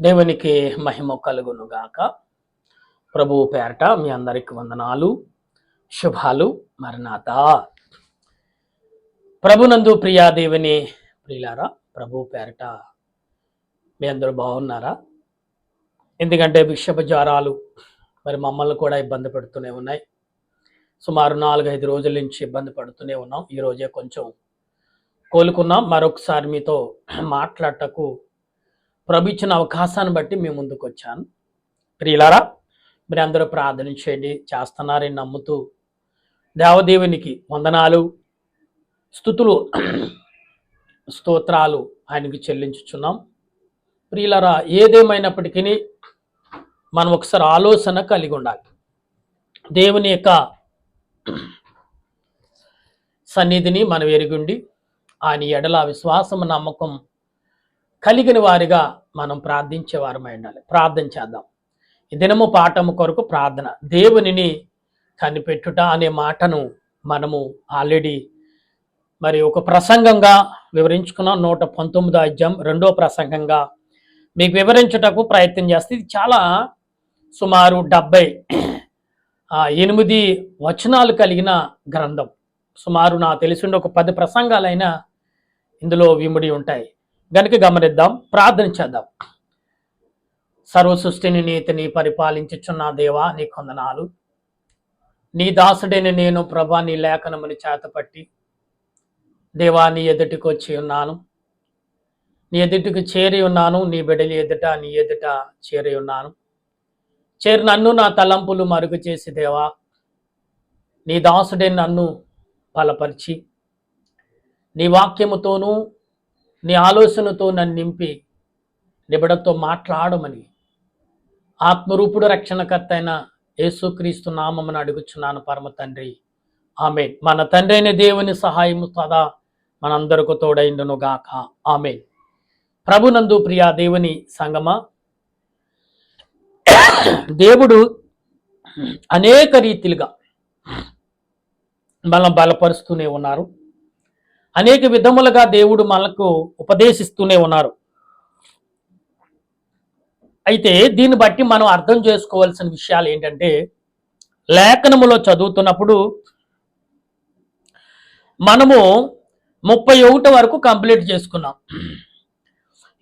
దేవునికి మహిమ కలుగును గాక. ప్రభువు పేరట మీ అందరికి వందనాలు, శుభాలు. మరణాత. ప్రభునందు ప్రియా దేవుని ప్రియులారా, ప్రభువు పేరట మీ అందరూ బాగున్నారా? ఎందుకంటే విషపు జ్వరాలు మరి మమ్మల్ని కూడా ఇబ్బంది పెడుతూనే ఉన్నాయి. సుమారు 4-5 రోజుల నుంచి ఇబ్బంది పడుతూనే ఉన్నాం. ఈరోజే కొంచెం కోలుకున్నాం. మరొకసారి మీతో మాట్లాడటకు ప్రభు ఇచ్చిన అవకాశాన్ని బట్టి మీ ముందుకు వచ్చాను. ప్రియులారా, మీరు అందరూ ప్రార్థన చేయండి, చేస్తున్నారని నమ్ముతూ దేవదేవునికి వందనాలు, స్తుతులు, స్తోత్రాలు ఆయనకి చెల్లించుచున్నాం. ప్రియులారా, ఏదేమైనప్పటికీ మనం ఒకసారి ఆలోచన కలిగి ఉండాలి. దేవుని యొక్క సన్నిధిని మనం ఎరుగుండి ఆయన ఎడల విశ్వాసం, నమ్మకం కలిగిన వారిగా మనం ప్రార్థించే వారమై ఉండాలి. ప్రార్థన చేద్దాం. ఈ దినము పాఠము కొరకు ప్రార్థన. దేవునిని కనిపెట్టుట అనే మాటను మనము ఆల్రెడీ మరి ఒక ప్రసంగంగా వివరించుకున్నాం. 119వ అధ్యాయం 2వ ప్రసంగంగా మీకు వివరించుటకు ప్రయత్నం చేస్తే ఇది చాలా సుమారు 78 వచనాలు కలిగిన గ్రంథం. సుమారు నాకు తెలిసిండి ఒక 10 ప్రసంగాలైనా ఇందులో విముడి ఉంటాయి. గనుక గమనిద్దాం, ప్రార్థన చేద్దాం. సర్వ సృష్టిని నీతిని పరిపాలించుచున్న దేవా, నీ కొందనాలు. నీ దాసుడైన నేను ప్రభా నీ లేఖనముని చేతపట్టి దేవా నీ ఎదుటికి వచ్చి ఉన్నాను, నీ ఎదుటికి చేరి ఉన్నాను. నీ బిడ్డలి ఎదుట నీ ఎదుట చేరి ఉన్నాను. చేరి నన్ను నా తలంపులు మరుగు చేసి దేవా నీ దాసుడైన నన్ను బలపరిచి నీ వాక్యముతోనూ నీ ఆలోచనతో నన్ను నింపి నిబిడతో మాట్లాడమని ఆత్మరూపుడు రక్షణకర్త అయిన యేసుక్రీస్తు నామమున అడుగుచున్నాను పరమ తండ్రి, ఆమేన్. మన తండ్రి అయిన దేవుని సహాయము సదా మనందరకు తోడైండును గాక, ఆమేన్. ప్రభునందు ప్రియా దేవుని సంగమా, దేవుడు అనేక రీతిలుగా మనం బలపరుస్తూనే ఉన్నారు. అనేక విధములుగా దేవుడు మనకు ఉపదేశిస్తూనే ఉన్నారు. అయితే దీన్ని బట్టి మనం అర్థం చేసుకోవాల్సిన విషయాలు ఏంటంటే, లేఖనములో చదువుతున్నప్పుడు మనము 31 వరకు కంప్లీట్ చేసుకున్నాం.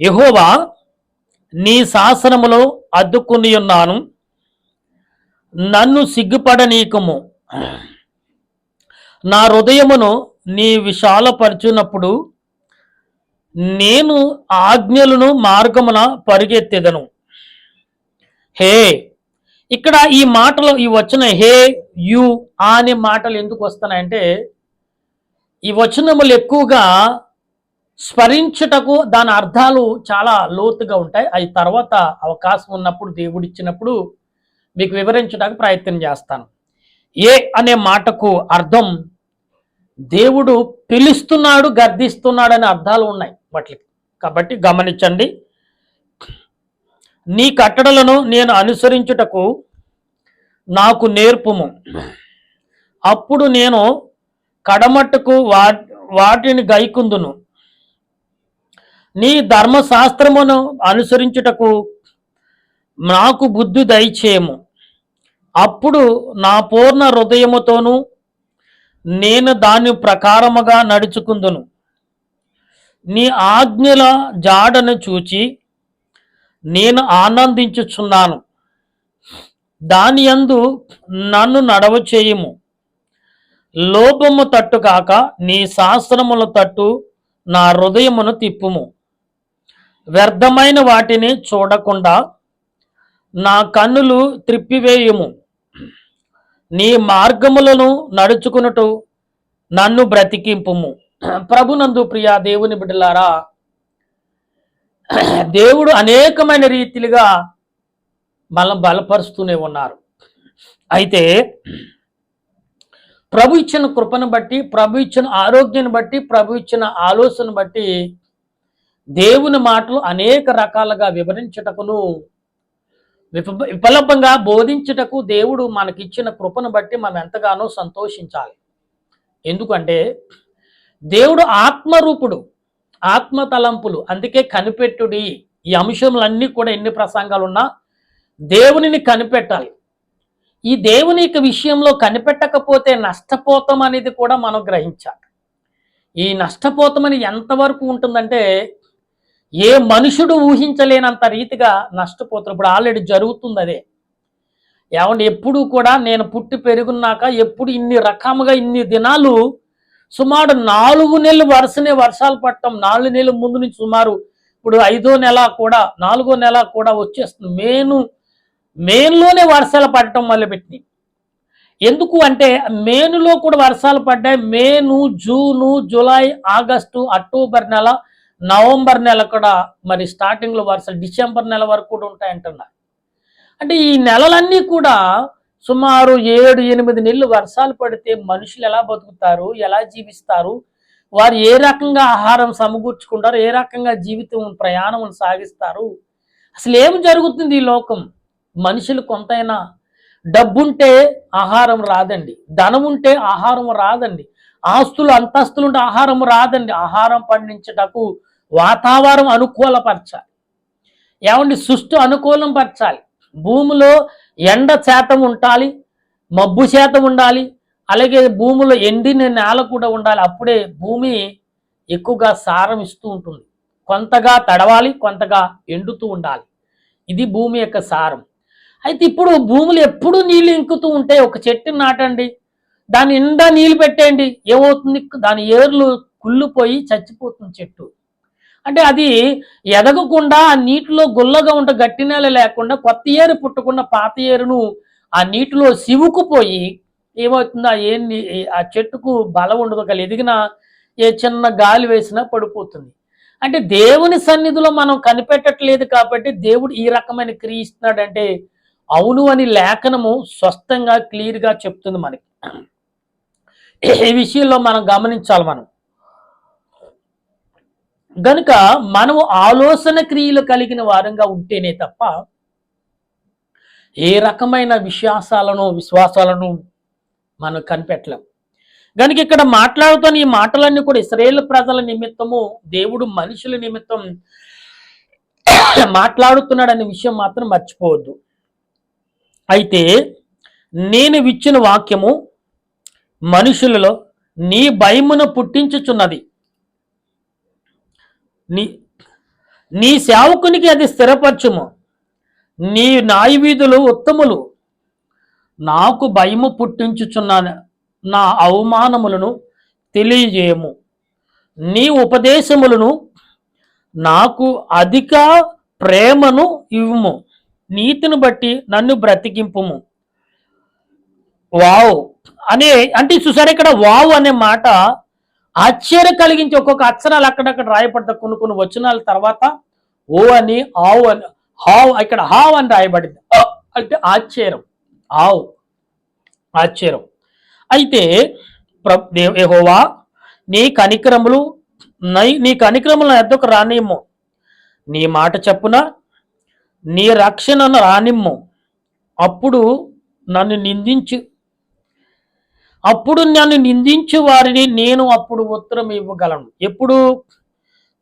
యెహోవా నీ శాసనములో అద్దుకుని ఉన్నాను, నన్ను సిగ్గుపడనీకము. నా హృదయమును నీ విశాలపరచునప్పుడు నేను ఆజ్ఞలను మార్గమున పరిగెత్తెదను. హే, ఇక్కడ ఈ మాటలు ఈ వచ్చిన హే, యు అనే మాటలు ఎందుకు వస్తున్నాయంటే, ఈ వచనములు ఎక్కువగా స్మరించుటకు దాని అర్థాలు చాలా లోతుగా ఉంటాయి. అవి తర్వాత అవకాశం ఉన్నప్పుడు దేవుడు ఇచ్చినప్పుడు మీకు వివరించడానికి ప్రయత్నం చేస్తాను. ఏ అనే మాటకు అర్థం దేవుడు పిలుస్తున్నాడు, గర్దిస్తున్నాడు అనే అర్థాలు ఉన్నాయి వాటికి. కాబట్టి గమనించండి. నీ కట్టడలను నేను అనుసరించుటకు నాకు నేర్పుము, అప్పుడు నేను కడమట్టుకు వాటిని గైకుందును. నీ ధర్మశాస్త్రమును అనుసరించుటకు నాకు బుద్ధి దయచేయము, అప్పుడు నా పూర్ణ హృదయముతోనూ నేను దాని ప్రకారముగా నడుచుకుందును. నీ ఆజ్ఞల జాడను చూచి నేను ఆనందించుచున్నాను, దాని యందు నన్ను నడవ చేయుము. లోపము తట్టు కాక నీ శాస్త్రముల తట్టు నా హృదయమును తిప్పుము. వ్యర్థమైన వాటిని చూడకుండా నా కన్నులు త్రిప్పివేయుము. నీ మార్గములను నడుచుకున్నట్టు నన్ను బ్రతికింపుము. ప్రభునందు ప్రియా దేవుని బిడ్డలారా, దేవుడు అనేకమైన రీతిలుగా మనం బలపరుస్తూనే ఉన్నారు. అయితే ప్రభు ఇచ్చిన కృపను బట్టి, ప్రభు ఇచ్చిన ఆరోగ్యాన్ని బట్టి, ప్రభు ఇచ్చిన ఆలోచన బట్టి దేవుని మాటలు అనేక రకాలుగా వివరించుటకును విఫలంగా బోధించుటకు దేవుడు మనకిచ్చిన కృపను బట్టి మనం ఎంతగానో సంతోషించాలి. ఎందుకంటే దేవుడు ఆత్మరూపుడు, ఆత్మ తలంపులు, అందుకే కనిపెట్టుడి ఈ అంశములన్నీ కూడా ఎన్ని ప్రసంగాలు ఉన్నా దేవునిని కనిపెట్టాలి. ఈ దేవుని యొక్క విషయంలో కనిపెట్టకపోతే నష్టపోతాం అనేది కూడా మనం గ్రహించాలి. ఈ నష్టపోతామని ఎంతవరకు ఉంటుందంటే ఏ మనుషుడు ఊహించలేనంత రీతిగా నష్టపోతారు. ఇప్పుడు ఆల్రెడీ జరుగుతుంది అదే. ఏమంటే ఎప్పుడు కూడా నేను పుట్టి పెరుగున్నాక ఎప్పుడు ఇన్ని రకముగా ఇన్ని దినాలు సుమారు 4 నెలలు వరుసనే వర్షాలు పడటం, 4 నెలల ముందు నుంచి సుమారు ఇప్పుడు 5వ నెల కూడా 4వ నెల కూడా వచ్చేస్తుంది. మేనులోనే వర్షాలు పడటం మొదలుపెట్టినాయి. ఎందుకు అంటే మేనులో కూడా వర్షాలు పడ్డాయి. మేను, జూను, జూలై, ఆగస్టు, అక్టోబర్ నెల, నవంబర్ నెల కూడా మరి స్టార్టింగ్లో వర్షాలు, డిసెంబర్ నెల వరకు కూడా ఉంటాయంటున్నారు. అంటే ఈ నెలలన్నీ కూడా సుమారు 7-8 నెలలు వర్షాలు పడితే మనుషులు ఎలా బతుకుతారు, ఎలా జీవిస్తారు, వారు ఏ రకంగా ఆహారం సమకూర్చుకుంటారు, ఏ రకంగా జీవితం ప్రయాణం సాగిస్తారు, అసలు ఏం జరుగుతుంది ఈ లోకం? మనుషులు కొంతైనా డబ్బుంటే ఆహారం రాదండి, ధనం ఉంటే ఆహారం రాదండి, ఆస్తులు అంతస్తులు ఉంటే ఆహారం రాదండి. ఆహారం పండించటకు వాతావరణం అనుకూలపరచాలి. ఏమండి, సృష్టి అనుకూలం పరచాలి. భూమిలో ఎండ శాతం ఉండాలి, మబ్బు శాతం ఉండాలి, అలాగే భూమిలో ఎండిన నేల కూడా ఉండాలి. అప్పుడే భూమి ఎక్కువగా సారం ఇస్తూ ఉంటుంది. కొంతగా తడవాలి, కొంతగా ఎండుతూ ఉండాలి. ఇది భూమి యొక్క సారం. అయితే ఇప్పుడు భూములు ఎప్పుడు నీళ్ళు ఇంకుతూ ఉంటే ఒక చెట్టుని నాటండి, దాని నిండా నీళ్ళు పెట్టేయండి, ఏమవుతుంది? దాని ఏర్లు కుళ్ళిపోయి చచ్చిపోతుంది చెట్టు. అంటే అది ఎదగకుండా ఆ నీటిలో గుల్లగా ఉంటే గట్టి నేల లేకుండా కొత్త ఏరు పుట్టకుండా పాత ఏరును ఆ నీటిలో సివుకుపోయి ఏమవుతుంది? ఆ చెట్టుకు బలం ఉండదు, ఒక ఎదిగిన ఏ చిన్న గాలి వేసినా పడిపోతుంది. అంటే దేవుని సన్నిధిలో మనం కనిపెట్టట్లేదు కాబట్టి దేవుడు ఈ రకమైన క్రియ ఇస్తున్నాడంటే అవును అని లేఖనము స్పష్టంగా క్లియర్గా చెప్తుంది మనకి. ఈ విషయంలో మనం గమనించాలి. మనం గనుక మనము ఆలోచన క్రియలు కలిగిన వారంగా ఉంటేనే తప్ప ఏ రకమైన విశ్వాసాలను మనం కనిపెట్టలేం. కనుక ఇక్కడ మాట్లాడుతున్న ఈ మాటలన్నీ కూడా ఇశ్రాయేలు ప్రజల నిమిత్తము, దేవుడు మనుషుల నిమిత్తం మాట్లాడుతున్నాడనే విషయం మాత్రం మర్చిపోవద్దు. అయితే నేను ఇచ్చిన వాక్యము మనుషులలో నీ భయమును పుట్టించుచున్నది, నీ సేవకునికి అది స్థిరపరచుము, నీ న్యాయవీధులు ఉత్తములు, నాకు భయము పుట్టించుచున్నాను, నా అవమానములను తెలియజేయము, నీ ఉపదేశములను నాకు అధిక ప్రేమను ఇవ్వము, నీతిని బట్టి నన్ను బ్రతికింపుము. వావ్ అంటే చూసారు, ఇక్కడ వావ్ అనే మాట ఆశ్చర్యం కలిగించి ఒక్కొక్క అక్షరాలు అక్కడక్కడ రాయబడతాయి. కొన్ని వచనాల తర్వాత ఓ అని, ఆవు అని, హావ్, ఇక్కడ హావ్ అని రాయబడింది. అంటే ఆశ్చర్యం, ఆశ్చర్యం. అయితే యెహోవా నీ కనికరములు నా యొద్దకు రానిమ్ము, నీ మాట చెప్పున నీ రక్షణను రానిమ్ము, అప్పుడు నన్ను నిందించు వారిని నేను అప్పుడు ఉత్తరం ఇవ్వగలను.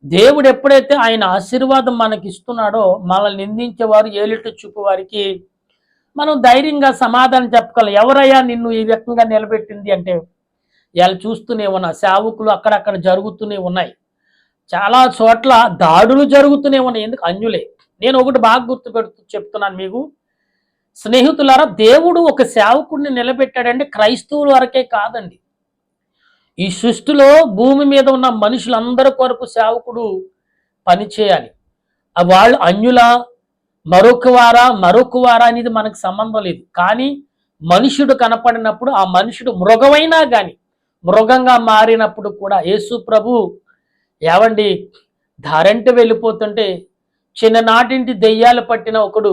దేవుడు ఎప్పుడైతే ఆయన ఆశీర్వాదం మనకి ఇస్తున్నాడో మనల్ని నిందించేవారు, ఏలిట చూపు వారికి మనం ధైర్యంగా సమాధానం చెప్పగలం. ఎవరయ్యా నిన్ను ఈ రకంగా నిలబెట్టింది అంటే వాళ్ళు చూస్తూనే ఉన్నా, సేవకులు అక్కడక్కడ జరుగుతూనే ఉన్నాయి, చాలా చోట్ల దాడులు జరుగుతూనే ఉన్నాయి. ఎందుకు? అన్యులే. నేను ఒకటి బాగా చెప్తున్నాను మీకు స్నేహితులారా, దేవుడు ఒక సేవకుడిని నిలబెట్టాడంటే క్రైస్తవుల వరకే కాదండి, ఈ సృష్టిలో భూమి మీద ఉన్న మనుషులందరి కొరకు సేవకుడు పనిచేయాలి. వాళ్ళు అన్యుల మరొక వారా అనేది మనకు సంబంధం లేదు. కానీ మనుషుడు కనపడినప్పుడు ఆ మనుషుడు మృగమైనా కానీ మృగంగా మారినప్పుడు కూడా యేసు ప్రభు ఏవండి దారంటే వెళ్ళిపోతుంటే చిన్ననాటింటి దెయ్యాలు పట్టిన ఒకడు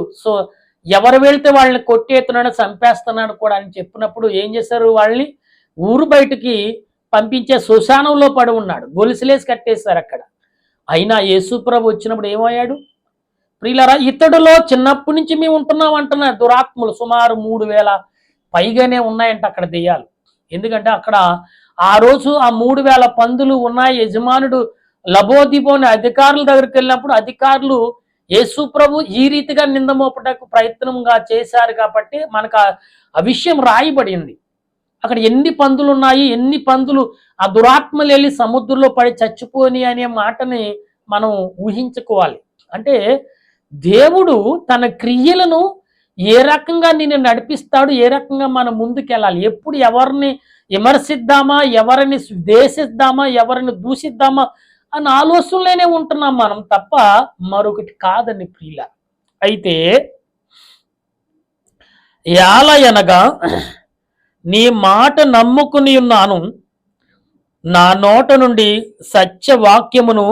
ఎవరు వెళ్తే వాళ్ళని కొట్టేస్తున్నాడు, చంపేస్తున్నాడు కూడా అని చెప్పినప్పుడు ఏం చేశారు? వాళ్ళని ఊరు బయటికి పంపించే శ్మశానంలో పడి ఉన్నాడు, గొలుసులేసి కట్టేశారు అక్కడ. అయినా యేసు ప్రభు వచ్చినప్పుడు ఏమయ్యాడు? ప్రియులారా, ఇతడులో చిన్నప్పటి నుంచి మేము ఉంటున్నాం అంటున్నారు దురాత్మలు. సుమారు 3000 పైగానే ఉన్నాయంట అక్కడ దెయ్యాలు. ఎందుకంటే అక్కడ ఆ రోజు ఆ 3000 పందులు ఉన్నాయి. యజమానుడు లబోదిబోని అధికారుల దగ్గరికి వెళ్ళినప్పుడు అధికారులు యేసు ప్రభు ఈ రీతిగా నింద మోపటకు ప్రయత్నంగా చేశారు కాబట్టి మనకు ఆ విషయం రాయబడింది. అక్కడ ఎన్ని పందులు ఉన్నాయి, ఎన్ని పందులు ఆ దురాత్మలు వెళ్ళి సముద్రంలో పడి చచ్చిపోని అనే మాటని మనం ఊహించుకోవాలి. అంటే దేవుడు తన క్రియలను ఏ రకంగా నిన్ను నడిపిస్తాడు, ఏ రకంగా మనం ముందుకెళ్ళాలి, ఎప్పుడు ఎవరిని విమర్శిద్దామా, ఎవరిని ద్వేషిద్దామా, ఎవరిని దూషిద్దామా అన్న ఆలోచనలోనే ఉంటున్నాం మనం తప్ప మరొకటి కాదని ప్రియుల. అయితే యాలయనగా నీ మాట నమ్ముకుని ఉన్నాను, నా నోట నుండి సత్యవాక్యమును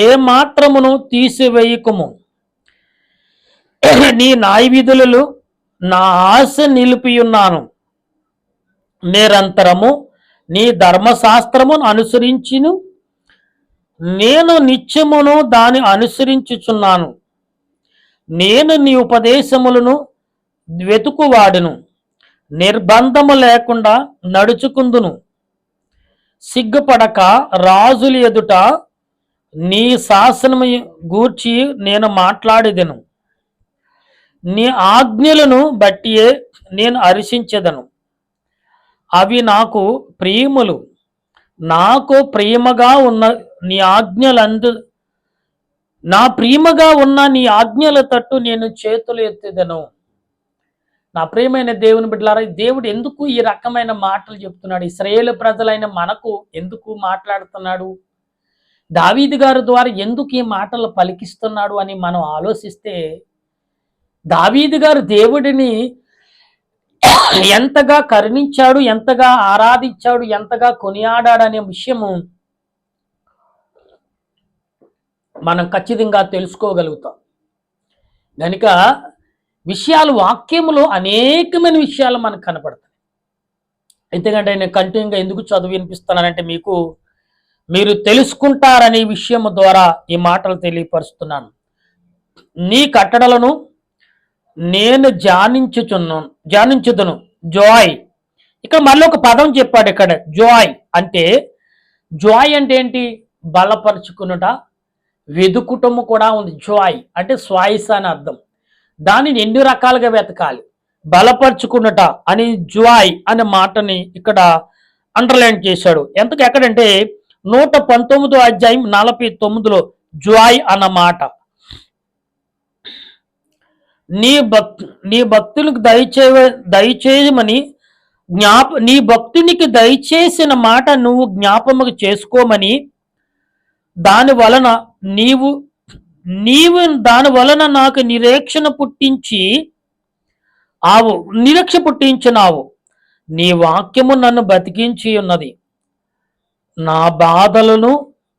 ఏ మాత్రమును తీసివేయకుము. నీ న్యాయవిధులలో నా ఆశ నిలిపియున్నాను, నిరంతరము నీ ధర్మశాస్త్రమును అనుసరించును, నేను నిత్యమును దాని అనుసరించుచున్నాను. నేను నీ ఉపదేశములను వెతుకువాడును, నిర్బంధము లేకుండా నడుచుకుందును. సిగ్గుపడక రాజుల ఎదుట నీ శాసనము గూర్చి నేను మాట్లాడేదను. నీ ఆజ్ఞలను బట్టియే నేను హర్షించెదను. అవి నాకు ప్రియములు. నాకు ప్రియముగా ఉన్న నీ ఆజ్ఞలందు నా ప్రియముగా ఉన్న నీ ఆజ్ఞల తట్టు నేను చేతులు ఎత్తెదను. నా ప్రియమైన దేవుని బిడ్డలారా, దేవుడు ఎందుకు ఈ రకమైన మాటలు చెప్తున్నాడు? ఇశ్రాయేలు ప్రజలైన మనకు ఎందుకు మాట్లాడుతున్నాడు? దావీదు గారి ద్వారా ఎందుకు ఈ మాటలు పలికిస్తున్నాడు అని మనం ఆలోచిస్తే, దావీదు గారు దేవుడిని ఎంతగా కరుణించాడు, ఎంతగా ఆరాధించాడు, ఎంతగా కొనియాడాడు అనే విషయము మనం ఖచ్చితంగా తెలుసుకోగలుగుతాం. కనుక విషయాలు వాక్యములో అనేకమైన విషయాలు మనకు కనపడతాయి. ఎందుకంటే నేను కంటిన్యూగా ఎందుకు చదువు వినిపిస్తున్నానంటే మీరు తెలుసుకుంటారనే విషయం ద్వారా ఈ మాటలు తెలియపరుస్తున్నాను. నీ కట్టడలను నేను ధ్యానించుదును. జాయ్. ఇక్కడ మళ్ళీ ఒక పదం చెప్పాడు ఇక్కడ, జాయ్ అంటే. జాయ్ అంటే ఏంటి? బలపరుచుకునుట, వెదుకుటము కూడా ఉంది. జాయ్ అంటే శ్వాయిస్ అని అర్థం. దానిని ఎన్ని రకాలుగా వెతకాలి? బలపరుచుకున్నట అని జాయ్ అనే మాటని ఇక్కడ అండర్లైన్ చేశాడు. ఎంతకు ఎక్కడంటే 119 అధ్యాయం 49లో జాయ్ అన్న మాట. నీ భక్తులకు దయచేయమని నీ భక్తునికి దయచేసిన మాట నువ్వు జ్ఞాపకము చేసుకోమని, దాని వలన నీవు దాని వలన నాకు నిరీక్ష పుట్టించినావు. నీ వాక్యము నన్ను బతికించి ఉన్నది. నా బాధలను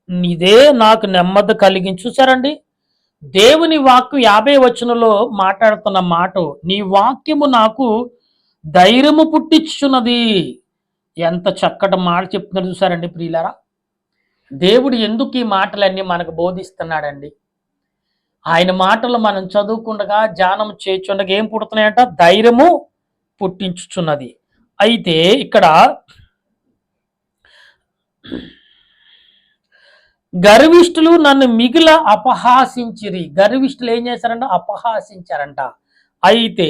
నీదే నాకు నెమ్మది కలిగించు. చూసారండి, దేవుని వాక్యం 50 వచనంలో మాట్లాడుతున్న మాట, నీ వాక్యము నాకు ధైర్యము పుట్టించున్నది. ఎంత చక్కటి మాట చెప్తున్నారు చూసారండి ప్రియులారా. దేవుడు ఎందుకు ఈ మాటలన్నీ మనకు బోధిస్తున్నాడండి? ఆయన మాటలు మనం చదువుకుండగా ధ్యానం చేయుచుండగా ఏం పుడుతున్నాయంట? ధైర్యము పుట్టించుచున్నది. అయితే ఇక్కడ గర్విష్ఠులు నన్ను మిగిల అపహాసించిరి. గర్విష్ఠులు ఏం చేశారంట? అపహాసించారంట. అయితే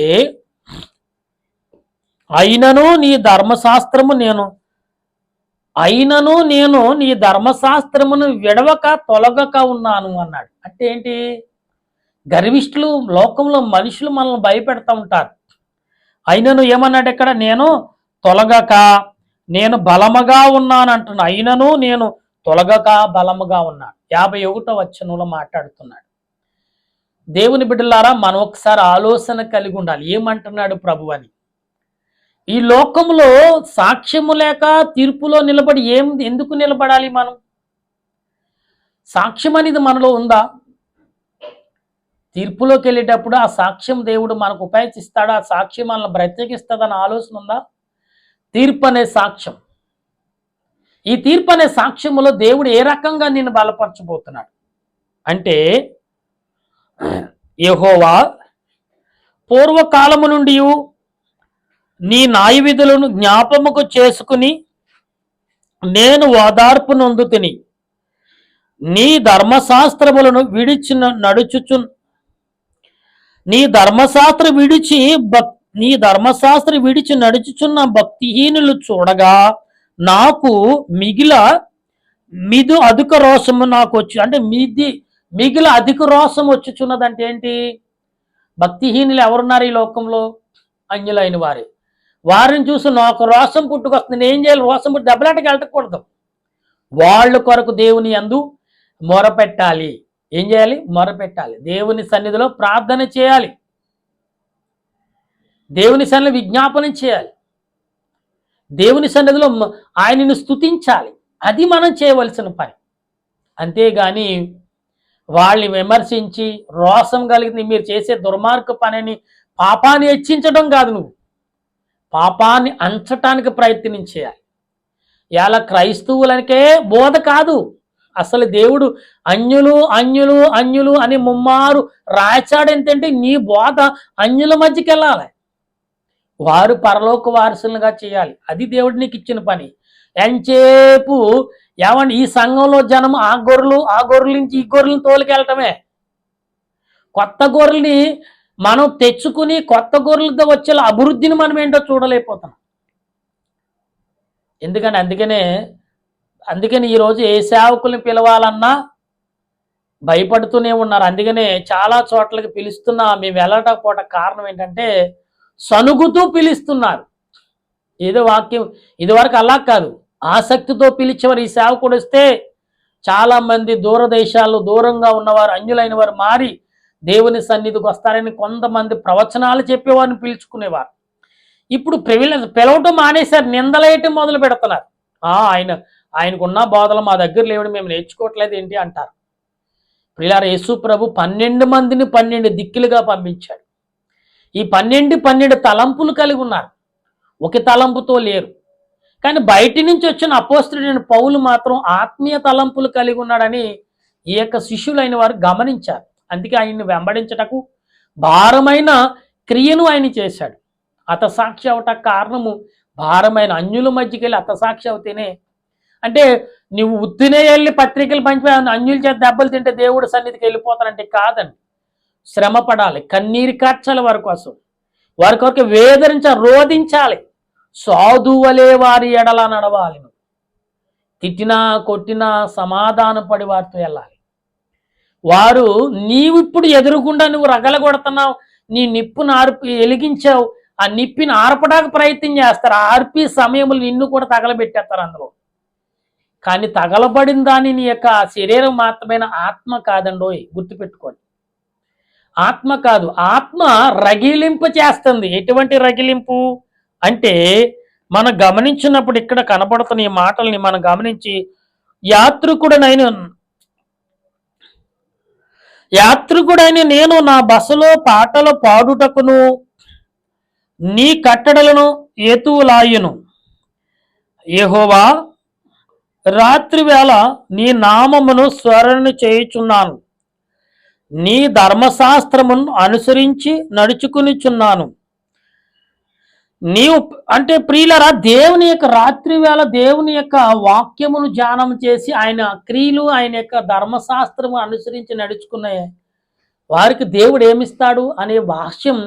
అయినను నీ ధర్మశాస్త్రమును విడవక తొలగక ఉన్నాను అన్నాడు. అంటే ఏంటి? గర్విష్ఠులు, లోకంలో మనుషులు మనల్ని భయపెడతా ఉంటారు. అయినను ఏమన్నాడు ఇక్కడ? నేను తొలగక, నేను బలముగా ఉన్నాను అంటున్నా. అయినను నేను తొలగక బలముగా ఉన్నాడు. 51వ వచనంలో మాట్లాడుతున్నాడు. దేవుని బిడ్డలారా, మనం ఒకసారి ఆలోచన కలిగి ఉండాలి. ఏమంటున్నాడు ప్రభు అని? ఈ లోకంలో సాక్ష్యము లేక తీర్పులో నిలబడి ఎందుకు నిలబడాలి మనం? సాక్ష్యం అనేది మనలో ఉందా? తీర్పులోకి వెళ్ళేటప్పుడు ఆ సాక్ష్యం దేవుడు మనకు ఉపయోగిస్తాడు, ఆ సాక్ష్యం మనల్ని బ్రతికిస్తుందన్న ఆలోచన ఉందా? తీర్పు అనే సాక్ష్యం. ఈ తీర్పు అనే సాక్ష్యములో దేవుడు ఏ రకంగా నిన్ను బలపరచబోతున్నాడు అంటే, యెహోవా పూర్వకాలము నుండి నీ న్యాయవిధులను జ్ఞాపముకు చేసుకుని నేను ఓదార్పు నొందుతిని. నీ ధర్మశాస్త్రములను విడిచి నడుచుచు నీ ధర్మశాస్త్ర విడిచి నీ ధర్మశాస్త్ర విడిచి నడుచుచున్న భక్తిహీనులు చూడగా నాకు మిదు అధిక రోషము నాకు వచ్చి అంటే మిగిల అధిక రోషం వచ్చుచున్నదంటే ఏంటి? భక్తిహీనులు ఎవరున్నారు ఈ లోకంలో? అన్యులైన వారిని చూసి నాకు రోషం పుట్టుకొస్తుంది. నేను ఏం చేయాలి? రోషం పుట్టి దెబ్బలాటకి వెళ్ళకూడదు. వాళ్ళ కొరకు దేవుని యందు మొరపెట్టాలి. ఏం చేయాలి? మొరపెట్టాలి. దేవుని సన్నిధిలో ప్రార్థన చేయాలి. దేవుని సన్నిధిలో విజ్ఞాపనం చేయాలి. దేవుని సన్నిధిలో ఆయనను స్తుతించాలి. అది మనం చేయవలసిన పని. అంతేగాని వాళ్ళని విమర్శించి రోషం కలిగింది మీరు చేసే దుర్మార్గ పనిని పాపాన్ని హెచ్చించడం కాదు, నువ్వు పాపాన్ని అంచటానికి ప్రయత్నం చేయాలి. ఇలా క్రైస్తవులకే బోధ కాదు. అసలు దేవుడు అన్యులు అన్యులు అన్యులు అని ముమ్మారు రాచాడు. ఏంటంటే నీ బోధ అన్యుల మధ్యకి వెళ్ళాలి. వారు పరలోక వారసులుగా చేయాలి. అది దేవుడు నీకు ఇచ్చిన పని. ఎంచేపు ఏమండి ఈ సంఘంలో జనం ఆ గొర్రెల నుంచి ఈ గొర్రెలను తోలుకెళ్ళటమే. కొత్త గొర్రెల్ని మనం తెచ్చుకుని కొత్త గొర్రెలతో వచ్చే అభివృద్ధిని మనం ఏంటో చూడలేకపోతున్నాం. ఎందుకని అందుకని ఈరోజు ఏ సేవకుల్ని పిలవాలన్నా భయపడుతూనే ఉన్నారు. అందుకనే చాలా చోట్లకి పిలుస్తున్నా మేము వెళ్ళకపోవట కారణం ఏంటంటే సనుగుతూ పిలుస్తున్నారు. ఏదో వాక్యం ఇదివరకు అలా కాదు, ఆసక్తితో పిలిచేవారు. ఈ సేవకుడు వస్తే చాలా మంది దూరదేశాల్లో దూరంగా ఉన్నవారు అన్యులైన వారు మారి దేవుని సన్నిధికి వస్తారని కొంతమంది ప్రవచనాలు చెప్పేవారిని పిలుచుకునేవారు. ఇప్పుడు పిలవటం మానేశారు, నిందలేయటం మొదలు పెడుతున్నారు. ఆయనకున్న బోధలు మా దగ్గర లేవడం మేము నేర్చుకోవట్లేదు ఏంటి అంటారు. ప్రియులారా, యేసు ప్రభు 12 మందిని 12 దిక్కులుగా పంపించాడు. ఈ 12 తలంపులు కలిగి ఉన్నారు, ఒక తలంపుతో లేరు. కానీ బయటి నుంచి వచ్చిన అపోస్తలుడైన పౌలు మాత్రం ఆత్మీయ తలంపులు కలిగి ఉన్నాడని ఈ యొక్క శిష్యులైన వారు గమనించారు. అందుకే ఆయన్ని వెంబడించటకు భారమైన క్రియను ఆయన చేశాడు. హతసాక్షి అవట కారణము భారమైన అన్యుల మధ్యకి వెళ్ళి హతసాక్షి అవుతేనే. అంటే నువ్వు ఉత్తినే వెళ్ళి పత్రికలు పంచిపోయి అన్యుల చేత దెబ్బలు తింటే దేవుడు సన్నిధికి వెళ్ళిపోతానంటే కాదండి. శ్రమ పడాలి, కన్నీరు కార్చాలి, వారి కోసం వారి కొరకు రోధించాలి. సాధువలే వారి ఎడల నడవాలి. తిట్టినా కొట్టినా సమాధానపడి వారితో వెళ్ళాలి. వారు నీవు ఇప్పుడు ఎదురుగుండా నువ్వు రగలగొడుతున్నావు, నీ నిప్పును వెలిగించావు, ఆ నిప్పిని ఆర్పడానికి ప్రయత్నం చేస్తారు. ఆర్పి సమయంలో నిన్ను కూడా తగలబెట్టేస్తారు అందులో. కానీ తగలబడిన దాన్ని నీ యొక్క శరీరం మాత్రమైన ఆత్మ కాదండోయ్, గుర్తుపెట్టుకోండి. ఆత్మ కాదు, ఆత్మ రగిలింపు చేస్తుంది. ఎటువంటి రగిలింపు అంటే మనం గమనించినప్పుడు ఇక్కడ కనబడుతున్న ఈ మాటల్ని మనం గమనించి యాత్రికుడైన నేను నా బసలో పాటలు పాడుటకును నీ కట్టడలను ఏతువులాయును. యెహోవా, రాత్రి వేళ నీ నామమును స్మరణ చేయుచున్నాను, నీ ధర్మశాస్త్రమును అనుసరించి నడుచుకునిచున్నాను. నీవు అంటే ప్రియులరా, దేవుని యొక్క రాత్రి వేళ దేవుని యొక్క వాక్యమును ధ్యానం చేసి ఆయన క్రియలు ఆయన యొక్క ధర్మశాస్త్రము అనుసరించి నడుచుకునే వారికి దేవుడు ఏమిస్తాడు అనే భాష్యం.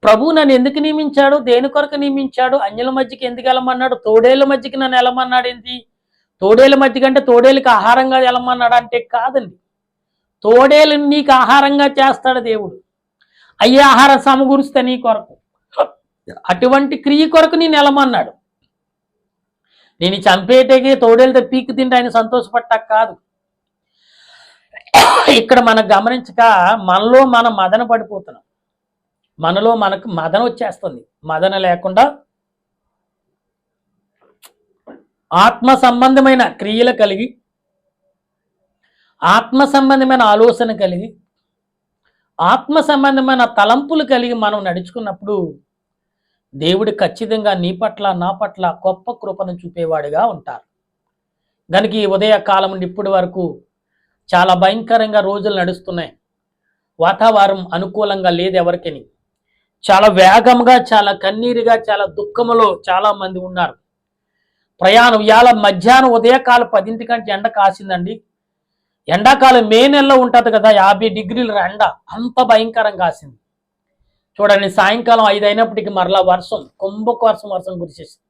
ప్రభు నన్ను ఎందుకు నియమించాడు, దేని కొరకు నియమించాడు, అన్యుల మధ్యకి ఎందుకు వెళ్ళమన్నాడు, తోడేళ్ల మధ్యకి నన్ను వెళ్ళమన్నాడు. ఏంటి తోడేళ్ల మధ్య కంటే తోడేళ్ళకి ఆహారంగా వెళ్ళమన్నాడు అంటే కాదండి. తోడేలు నీకు ఆహారంగా చేస్తాడు దేవుడు. అయ్యే ఆహారం సమకూరుస్తే నీ కొరకు, అటువంటి క్రియ కొరకు నేను వెళ్ళమన్నాడు. నేను చంపేటకి తోడేలతో పీక్కు తింటే ఆయన సంతోషపడ్డాక కాదు. ఇక్కడ మనం గమనించక మనలో మనం మదన పడిపోతున్నాం. మనలో మనకు మదన వచ్చేస్తుంది. మదన లేకుండా ఆత్మ సంబంధమైన క్రియలు కలిగి, ఆత్మ సంబంధమైన ఆలోచన కలిగి, ఆత్మ సంబంధమైన తలంపులు కలిగి మనం నడుచుకున్నప్పుడు దేవుడు ఖచ్చితంగా నీ పట్ల నా పట్ల గొప్ప కృపను చూపేవాడిగా ఉంటారు. గనుక ఈ ఉదయకాలం నుండి ఇప్పటి వరకు చాలా భయంకరంగా రోజులు నడుస్తున్నాయి. వాతావరణం అనుకూలంగా లేదు ఎవరికని. చాలా వేగంగా, చాలా కన్నీరుగా, చాలా దుఃఖములో చాలా మంది ఉన్నారు. ప్రయాణం ఇవాళ మధ్యాహ్నం ఉదయకాలం 10 గంటల ఎండ కాసిందండి. ఎండాకాలం మే నెలలో ఉంటుంది కదా, 50 డిగ్రీల ఎండ, అంత భయంకరంగా కాసింది. చూడండి, సాయంకాలం 5 అయినప్పటికీ మరలా వర్షం, కుంభకు వర్షం కురిసేసింది.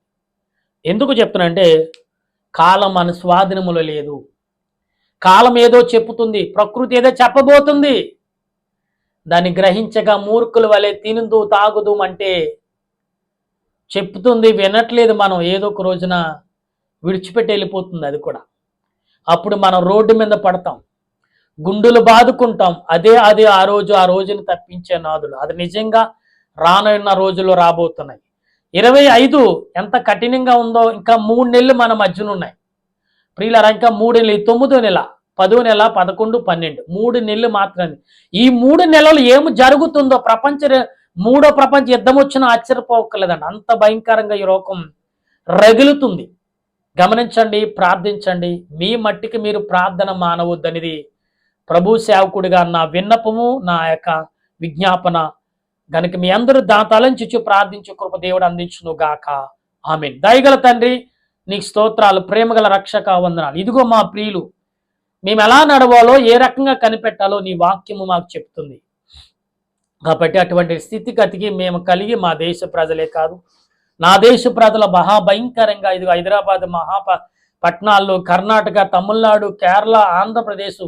ఎందుకు చెప్తున్నంటే, కాలం మన స్వాధీనములో లేదు. కాలం ఏదో చెప్పుతుంది, ప్రకృతి ఏదో చెప్పబోతుంది. దాన్ని గ్రహించగా మూర్ఖుల వలె తినుదు తాగుదు అంటే చెప్తుంది, వినట్లేదు. మనం ఏదో ఒక రోజున విడిచిపెట్టి వెళ్ళిపోతుంది అది కూడా. అప్పుడు మనం రోడ్డు మీద పడతాం, గుండులు బాదుకుంటాం. అదే ఆ రోజుని తప్పించే నాదులు. అది నిజంగా రానున్న రోజుల్లో రాబోతున్నాయి. 25 ఎంత కఠినంగా ఉందో, ఇంకా 3 నెలలు మన మధ్యన ఉన్నాయి ప్రియులారా. ఇంకా 3 నెలలు, 9వ నెల, 10వ నెల, 11, 12, 3 నెలలు మాత్రమే. ఈ 3 నెలలు ఏమి జరుగుతుందో మూడో ప్రపంచ యుద్ధం వచ్చినా ఆశ్చర్యపోకలేదండి. అంత భయంకరంగా ఈ లోకం రగులుతుంది. గమనించండి, ప్రార్థించండి. మీ మట్టికి మీరు ప్రార్థన మానవద్దనేది ప్రభు సేవకుడిగా నా విన్నపము, నా యొక్క విజ్ఞాపన. గనుక మీ అందరూ దాతాలంచి ప్రార్థించే కృప దేవుడు అందించును గాక. ఆమేన్. దయగల తండ్రి, నీకు స్తోత్రాలు, ప్రేమగల రక్షక వందనాలు. ఇదిగో మా ప్రియులు, మేము ఎలా నడవాలో, ఏ రకంగా కనిపెట్టాలో నీ వాక్యము మాకు చెప్తుంది. కాబట్టి అటువంటి స్థితిగతికి మేము కలిగి, మా దేశ ప్రజలే కాదు, నా దేశ ప్రజల మహాభయంకరంగా, ఇదిగో హైదరాబాద్ పట్టణాల్లో, కర్ణాటక, తమిళనాడు, కేరళ, ఆంధ్రప్రదేశ్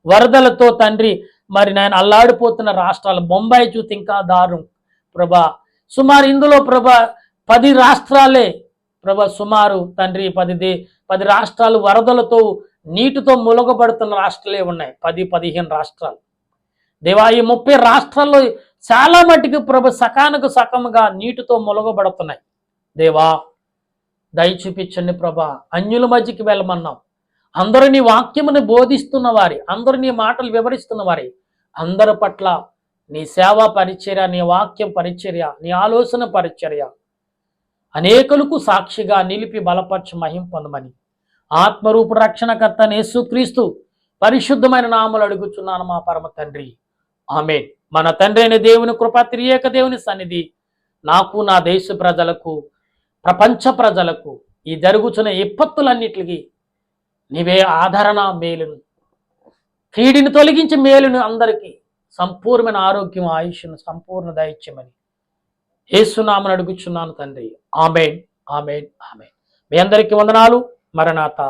వరదలతో తండ్రి మరి నేను అల్లాడిపోతున్న రాష్ట్రాలు, బొంబాయి చూసి ఇంకా దారుణం ప్రభా. సుమారు ఇందులో ప్రభా 10 రాష్ట్రాలే ప్రభా, సుమారు తండ్రి 10 రాష్ట్రాలు వరదలతో నీటితో ములగబడుతున్న రాష్ట్రాలే ఉన్నాయి. 10-15 రాష్ట్రాలు దేవా. ఈ 30 రాష్ట్రాల్లో చాలా మటుకు ప్రభు సకాముగా నీటితో ములగబడుతున్నాయి దేవా. దయ చూపించండి ప్రభా. అన్యుల మధ్యకి వెళ్ళమన్నాం. అందరూ నీ వాక్యముని బోధిస్తున్న వారి, అందరూ నీ మాటలు వివరిస్తున్న వారి అందరి పట్ల నీ సేవా పరిచర్య, నీ వాక్యం పరిచర్య, నీ ఆలోచన పరిచర్య అనేకులకు సాక్షిగా నిలిపి బలపరచు మహిమ పొందమని ఆత్మరూపు రక్షణకర్త యేసుక్రీస్తు పరిశుద్ధమైన నామములు అడుగుచున్నాను మా పరమ తండ్రి. ఆమేన్. మన తండ్రి అయిన దేవుని కృప, త్రియేక దేవుని సన్నిధి నాకు, నా దేశ ప్రజలకు, ప్రపంచ ప్రజలకు, ఈ జరుగుతున్న విపత్తులన్నిటికీ నీవే ఆదరణ, మేలును, కీడిని తొలగించి మేలును, అందరికీ సంపూర్ణమైన ఆరోగ్యం, ఆయుష్ను సంపూర్ణ దయచేయమని యేసునామమున అడుగుచున్నాను తండ్రి. ఆమేన్, ఆమేన్, ఆమేన్. మీ అందరికీ వందనాలు. మరణాత.